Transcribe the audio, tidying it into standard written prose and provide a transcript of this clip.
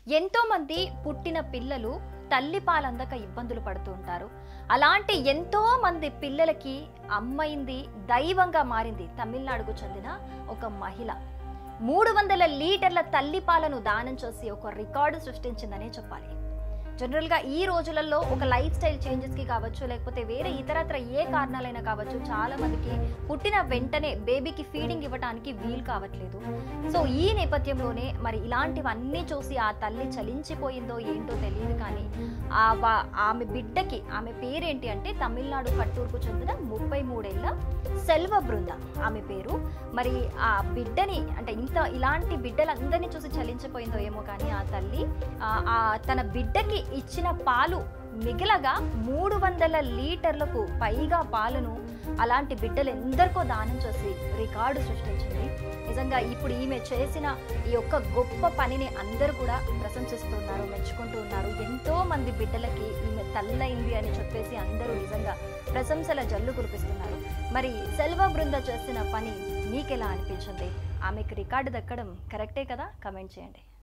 ఎంతో మంది పుట్టిన పిల్లలు తల్లి పాలందక ఇబ్బందులు పడుతూ ఉంటారు. అలాంటి ఎంతో మంది పిల్లలకి అమ్మైంది, దైవంగా మారింది తమిళనాడుకు చెందిన ఒక మహిళ. 300 లీటర్ల తల్లి పాలను దానం చేసి ఒక రికార్డు సృష్టించిందనే చెప్పాలి. జనరల్గా ఈ రోజులలో ఒక లైఫ్ స్టైల్ చేంజెస్కి కావచ్చు, లేకపోతే వేరే ఇతరత్ర ఏ కారణాలైనా కావచ్చు, చాలా మందికి పుట్టిన వెంటనే బేబీకి ఫీడింగ్ ఇవ్వడానికి వీలు కావట్లేదు. సో ఈ నేపథ్యంలోనే మరి ఇలాంటివన్నీ చూసి ఆ తల్లి చలించిపోయిందో ఏంటో తెలియదు, కానీ ఆమె బిడ్డకి, ఆమె పేరేంటి అంటే తమిళనాడు కట్టూరుకు చెందిన 33 ఏళ్ల సెల్వ బృంద ఆమె పేరు. మరి ఆ బిడ్డని అంటే ఇలాంటి బిడ్డలందరినీ చూసి చలించిపోయిందో ఏమో, కానీ ఆ తల్లి తన బిడ్డకి ఇచ్చిన పాలు మిగిలగా 300 లీటర్లకు పైగా పాలను అలాంటి బిడ్డలు ఎందరికో దానం చేసి రికార్డు సృష్టించింది. నిజంగా ఇప్పుడు ఈమె చేసిన ఈ యొక్క గొప్ప పనిని అందరూ కూడా ప్రశంసిస్తున్నారు, మెచ్చుకుంటూ ఉన్నారు. ఎంతో మంది బిడ్డలకి ఈమె తల్లైంది అని చెప్పేసి అందరూ నిజంగా ప్రశంసల జల్లు కురిపిస్తున్నారు. మరి సెల్వ బృంద చేసిన పని మీకెలా అనిపించింది? ఆమెకు రికార్డు దక్కడం కరెక్టే కదా? కమెంట్ చేయండి.